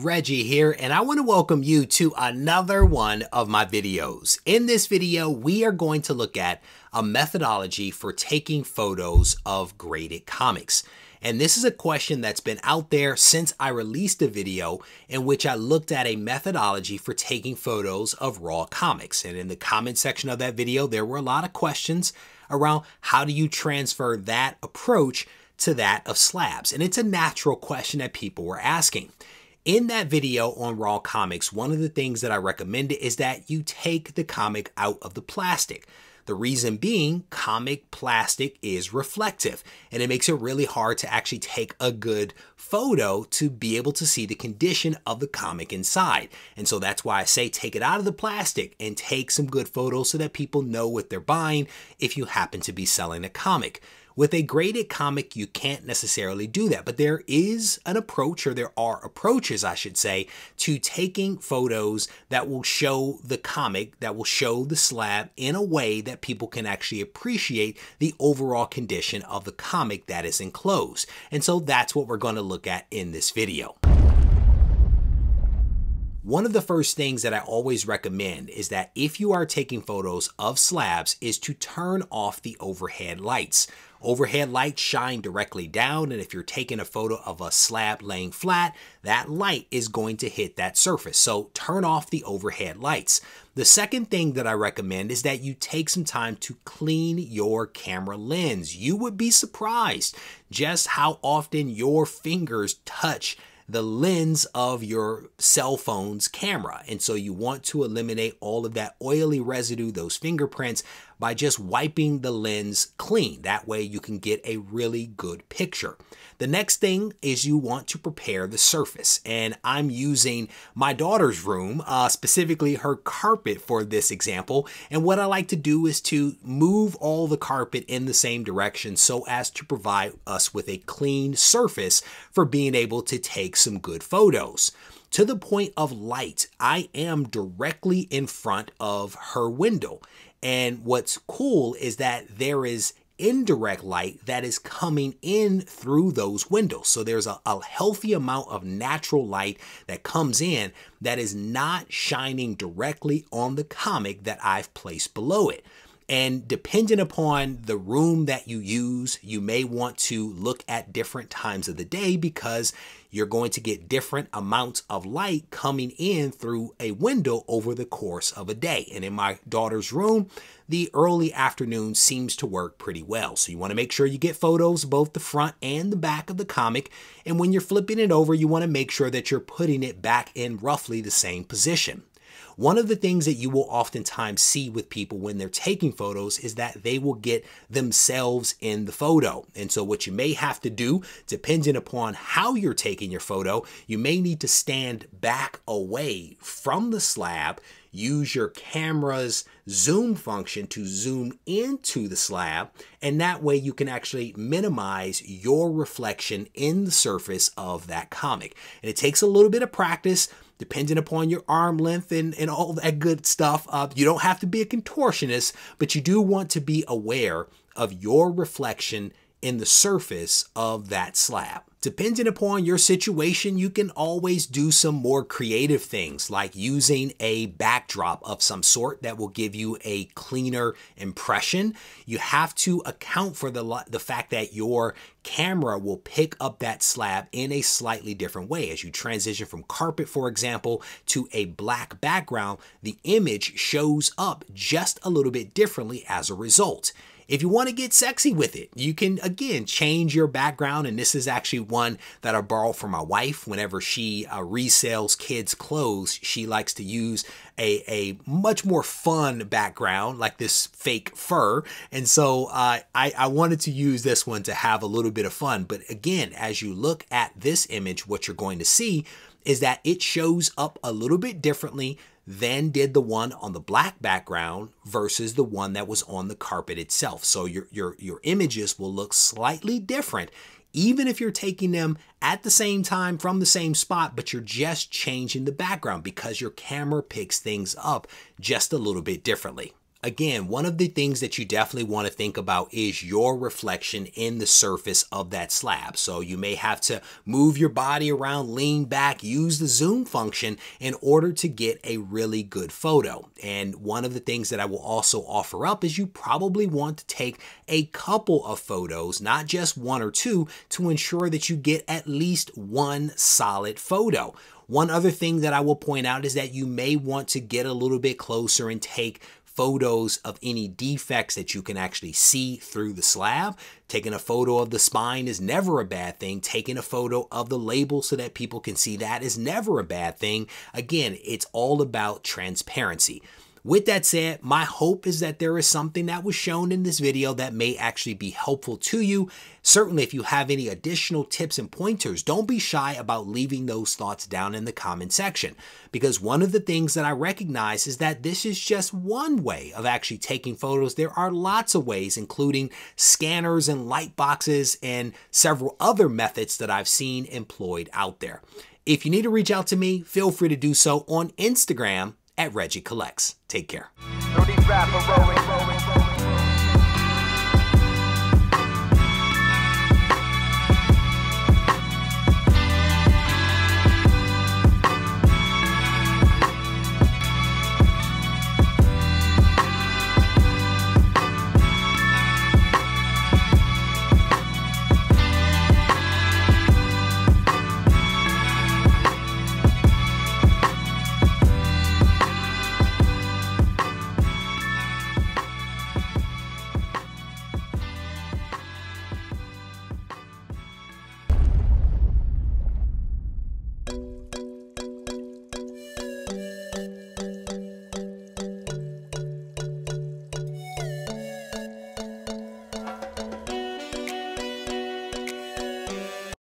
Reggie here, and I want to welcome you to another one of my videos. In this video, we are going to look at a methodology for taking photos of graded comics. And this is a question that's been out there since I released a video in which I looked at a methodology for taking photos of raw comics. And in the comment section of that video, there were a lot of questions around how do you transfer that approach to that of slabs. And it's a natural question that people were asking. In that video on raw comics, one of the things that I recommended is that you take the comic out of the plastic. The reason being, comic plastic is reflective, and it makes it really hard to actually take a good photo to be able to see the condition of the comic inside. And so that's why I say take it out of the plastic and take some good photos so that people know what they're buying if you happen to be selling a comic. With a graded comic, you can't necessarily do that, but there is an approach, or there are approaches, I should say, to taking photos that will show the comic, that will show the slab in a way that people can actually appreciate the overall condition of the comic that is enclosed. And so that's what we're going to look at in this video. One of the first things that I always recommend is that if you are taking photos of slabs is to turn off the overhead lights. Overhead lights shine directly down, and if you're taking a photo of a slab laying flat, that light is going to hit that surface. So turn off the overhead lights. The second thing that I recommend is that you take some time to clean your camera lens. You would be surprised just how often your fingers touch the lens of your cell phone's camera. And so you want to eliminate all of that oily residue, those fingerprints, by just wiping the lens clean. That way you can get a really good picture. The next thing is you want to prepare the surface. And I'm using my daughter's room, specifically her carpet for this example. And what I like to do is to move all the carpet in the same direction so as to provide us with a clean surface for being able to take some good photos. To the point of light, I am directly in front of her window. And what's cool is that there is indirect light that is coming in through those windows. So there's a healthy amount of natural light that comes in that is not shining directly on the comic that I've placed below it. And depending upon the room that you use, you may want to look at different times of the day because you're going to get different amounts of light coming in through a window over the course of a day. And in my daughter's room, the early afternoon seems to work pretty well. So you want to make sure you get photos of both the front and the back of the comic. And when you're flipping it over, you want to make sure that you're putting it back in roughly the same position. One of the things that you will oftentimes see with people when they're taking photos is that they will get themselves in the photo. And so what you may have to do, depending upon how you're taking your photo, you may need to stand back away from the slab, use your camera's zoom function to zoom into the slab, and that way you can actually minimize your reflection in the surface of that comic. And it takes a little bit of practice, depending upon your arm length and all that good stuff. You don't have to be a contortionist, but you do want to be aware of your reflection in the surface of that slab. Depending upon your situation, you can always do some more creative things like using a backdrop of some sort that will give you a cleaner impression. You have to account for the fact that your camera will pick up that slab in a slightly different way. As you transition from carpet, for example, to a black background, the image shows up just a little bit differently as a result. If you want to get sexy with it, you can, again, change your background. And this is actually one that I borrowed from my wife. Whenever she resells kids' clothes, she likes to use a much more fun background, like this fake fur. And so I wanted to use this one to have a little bit of fun. But again, as you look at this image, what you're going to see is that it shows up a little bit differently than did the one on the black background versus the one that was on the carpet itself. So your images will look slightly different, even if you're taking them at the same time from the same spot, but you're just changing the background because your camera picks things up just a little bit differently. Again, one of the things that you definitely want to think about is your reflection in the surface of that slab. So you may have to move your body around, lean back, use the zoom function in order to get a really good photo. And one of the things that I will also offer up is you probably want to take a couple of photos, not just one or two, to ensure that you get at least one solid photo. One other thing that I will point out is that you may want to get a little bit closer and take photos of any defects that you can actually see through the slab. Taking a photo of the spine is never a bad thing. Taking a photo of the label so that people can see that is never a bad thing. Again, it's all about transparency. With that said, my hope is that there is something that was shown in this video that may actually be helpful to you. Certainly, if you have any additional tips and pointers, don't be shy about leaving those thoughts down in the comment section. Because one of the things that I recognize is that this is just one way of actually taking photos. There are lots of ways, including scanners and light boxes and several other methods that I've seen employed out there. If you need to reach out to me, feel free to do so on Instagram at Regie Collects. Take care.